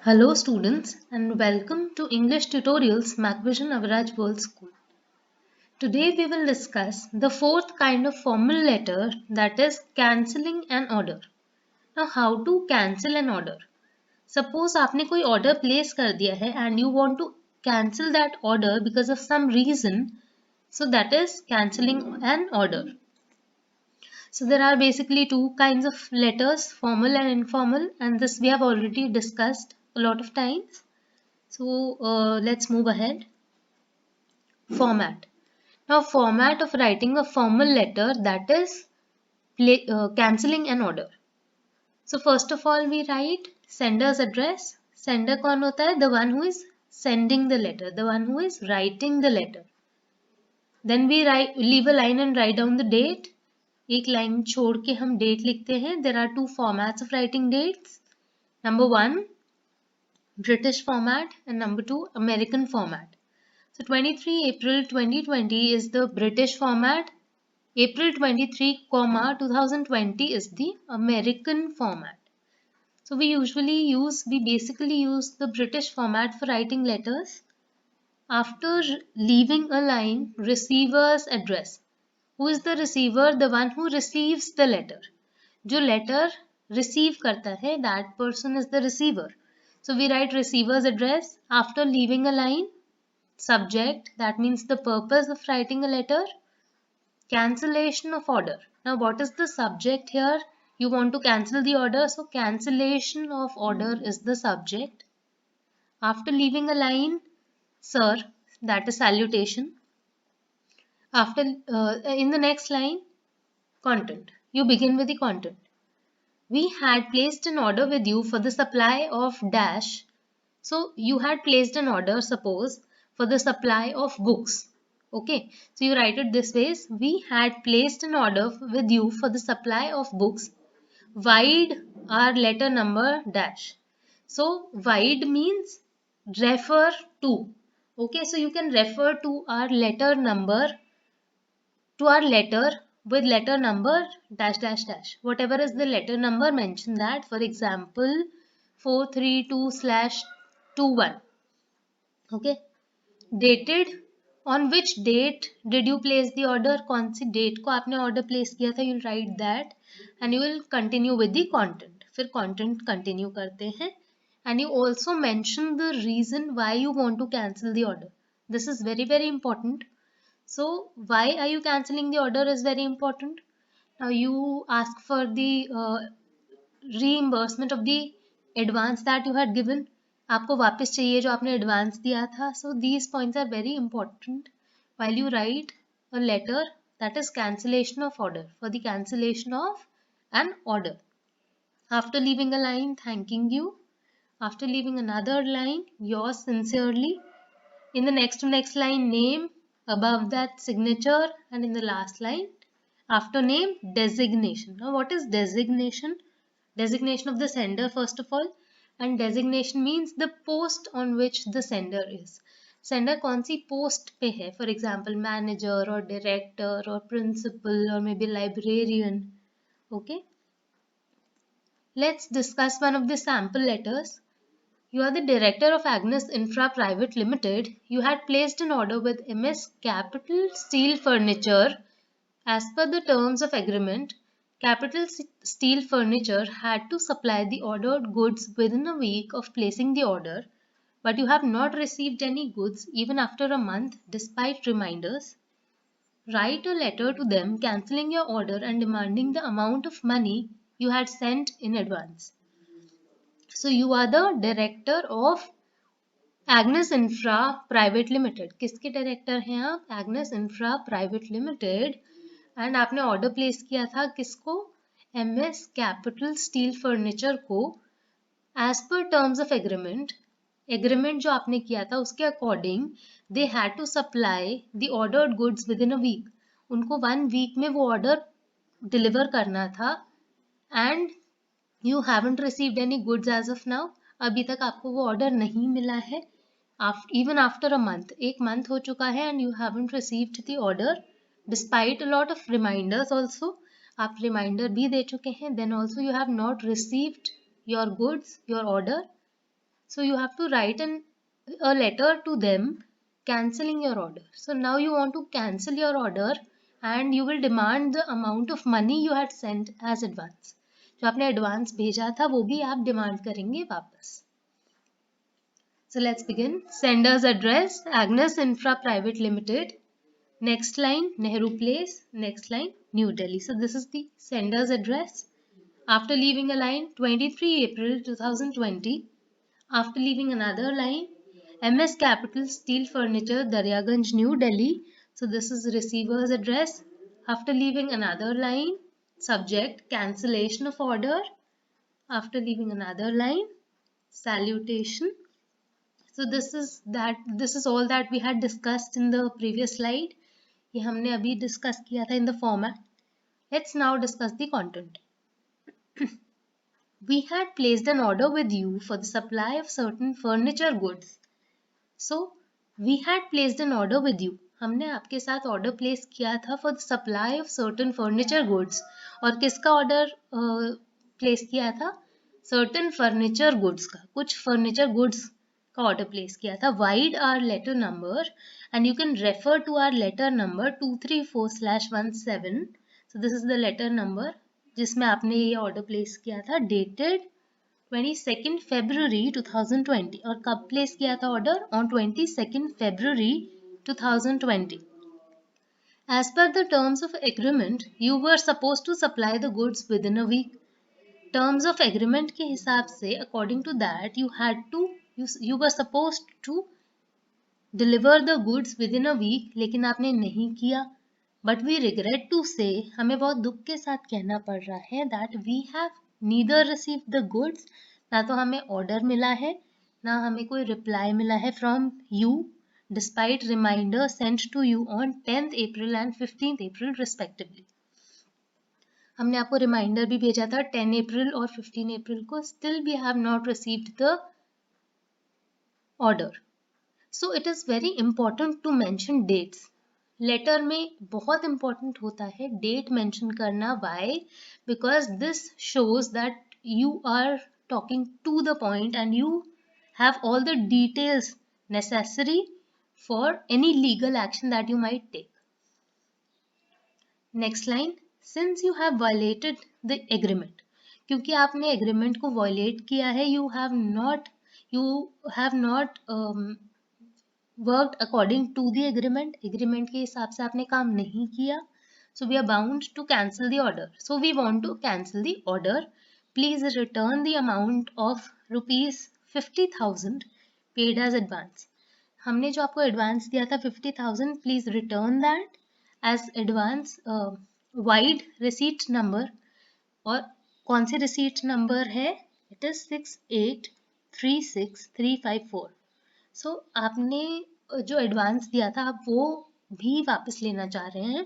Hello students and welcome to English Tutorials Macvision Avraj World School. Today we will discuss the fourth kind of formal letter, that is cancelling an order. Now how to cancel an order? Suppose आपने कोई order place कर दिया है and you want to cancel that order because of some reason, so that is cancelling an order. So there are basically two kinds of letters, formal and informal, and this we have already discussed a lot of times. So let's move ahead. Format. Now format of writing a formal letter, that is cancelling an order. So first of all we write sender's address. Sender कौन होता है? The one who is sending the letter, the one who is writing the letter. Then we leave a line and write down the date. एक line छोड़ के हम date लिखते हैं. There are two formats of writing dates. Number one, British format, and number two, American format. So 23 April 2020 is the British format. April 23, 2020 is the American format. So we basically use the British format for writing letters. After leaving a line, receiver's address. Who is the receiver? The one who receives the letter. जो letter receive करता है, that person is the receiver. So we write receiver's address after leaving a line. Subject, that means the purpose of writing a letter. Cancellation of order. Now what is the subject here? You want to cancel the order, so cancellation of order is the subject. After leaving a line, sir, that is salutation. After in the next line, content. You begin with the content. We had placed an order with you for the supply of dash. So you had placed an order, suppose, for the supply of books. Okay, so you write it this way: we had placed an order with you for the supply of books. Wide our letter number dash. So wide means refer to. Okay, so you can refer to our letter number, to our letter with letter number dash dash dash. Whatever is the letter number, mention that. For example, 432/21. Okay. Dated, on which date did you place the order? कौन सी date को आपने order place किया था? You'll write that and you will continue with the content. फिर content continue करते हैं and you also mention the reason why you want to cancel the order. This is very very important. So why are you cancelling the order is very important. Now you ask for the reimbursement of the advance that you had given. आपको वापस चाहिए जो आपने advance दिया था. So these points are very important while you write a letter, that is cancellation of order, for the cancellation of an order. After leaving a line, thanking you. After leaving another line, yours sincerely. In the next line, name. Above that, signature. And in the last line, after name, designation. Now what is designation? Designation of the sender first of all, and designation means the post on which the sender is. Sender कौन सी post पे है? For example, manager or director or principal or maybe librarian. Okay. Let's discuss one of the sample letters. You are the director of Agnes Infra Private Limited. You had placed an order with MS Capital Steel Furniture. As per the terms of agreement, Capital Steel Furniture had to supply the ordered goods within a week of placing the order, but you have not received any goods even after a month despite reminders. Write a letter to them cancelling your order and demanding the amount of money you had sent in advance. So you are the director of Agnes Infra Private Limited. किसके director हैं आप? Agnes Infra Private Limited. And आपने order place किया था किसको? MS Capital Steel Furniture को. As per terms of agreement जो आपने किया था उसके according they had to supply the ordered goods within a week. उनको 1 वीक में वो ऑर्डर डिलीवर करना था and you haven't received any goods as of now. अभी तक आपको वो ऑर्डर नहीं मिला है. Even after a month, एक month हो चुका है and you haven't received the order despite a lot of reminders also. आप reminder भी दे चुके हैं, then also you have not received your goods, your order. So you have to write a letter to them cancelling your order. So now you want to cancel your order and you will demand the amount of money you had sent as advance. जो आपने advance भेजा था वो भी आप demand करेंगे वापस. So let's begin. Sender's address, Agnes Infra Private Limited. Next line, Nehru Place. Next line, New Delhi. So this is the sender's address. After leaving a line, 23 April 2020. After leaving another line, MS Capital Steel Furniture, Daryaganj, New Delhi. So this is receiver's address. After leaving another line, subject, cancellation of order. After leaving another line, salutation. So this is all that we had discussed in the previous slide. ये हमने अभी discuss किया था in the format. Let's now discuss the content. We had placed an order with you for the supply of certain furniture goods. So we had placed an order with you. हमने आपके साथ order place किया था for the supply of certain furniture goods. और किसका order place किया था? Certain furniture goods का, कुछ furniture goods का ऑर्डर प्लेस किया था. Wide our letter number and you can refer to our letter number 234/17. So this is the letter number जिसमें आपने ये ऑर्डर प्लेस किया था, dated 22nd February 2020. और कब प्लेस किया था order? On 22nd February 2020. As per the terms of agreement, you were supposed to supply the goods within a week. Terms of agreement के हिसाब से, according to that, you were supposed to deliver the goods within a week, लेकिन आपने नहीं किया. But we regret to say, हमें बहुत दुख के साथ कहना पड़ रहा है that we have neither received the goods, ना तो हमें ऑर्डर मिला है, ना हमें कोई रिप्लाई मिला है from you, despite reminder sent to you on 10th April and 15th April respectively. हमने आपको रिमाइंडर भी भेजा था 10 अप्रैल और 15 अप्रैल को. Still we have not received the order. So it is very important to mention dates. Letter में बहुत important होता है डेट मेंशन करना. Why? Because this shows that you are talking to the point and you have all the details necessary for any legal action that you might take. Next line, since you have violated the agreement, क्योंकि आपने agreement को violate किया है, you have not worked according to the agreement. Agreement के हिसाब से आपने काम नहीं किया. So we are bound to cancel the order. So we want to cancel the order. Please return the amount of ₹50,000 paid as advance. हमने जो आपको एडवांस दिया था 50,000, please return that as advance. Wide receipt number, और कौन सी receipt number है? It is 6836354. सो आपने जो एडवांस दिया था आप वो भी वापस लेना चाह रहे हैं.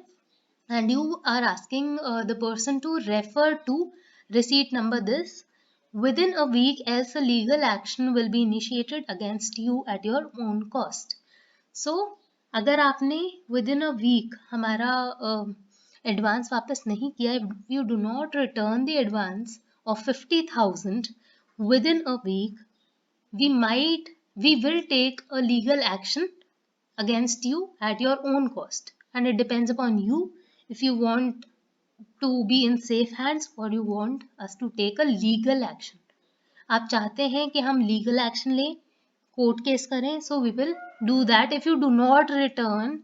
And you are asking the person to refer to receipt number this within a week, else a legal action will be initiated against you at your own cost. So अगर आपने within a week हमारा advance वापस नहीं किया, you do not return the advance of 50,000 within a week, we will take a legal action against you at your own cost, and it depends upon you if you want to be in safe hands or you want us to take a legal action. आप चाहते हैं कि हम legal action लें, court case करें, so we will do that if you do not return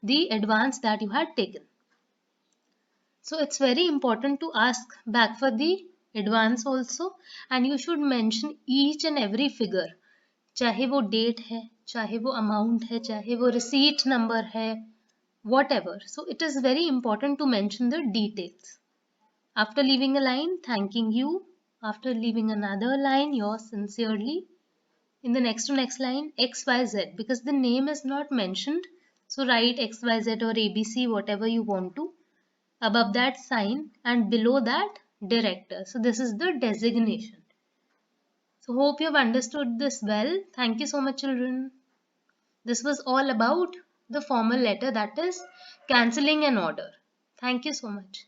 the advance that you had taken. So it's very important to ask back for the advance also, and you should mention each and every figure. चाहे वो date है, चाहे वो amount है, चाहे वो receipt number है, whatever. So it is very important to mention the details. After leaving a line, thanking you. After leaving another line, yours sincerely. In the next to next line, XYZ, because the name is not mentioned. So write XYZ or ABC, whatever you want to. Above that, sign, and below that, director. So this is the designation. So hope you have understood this well. Thank you so much, children. This was all about the formal letter, that is cancelling an order. Thank you so much.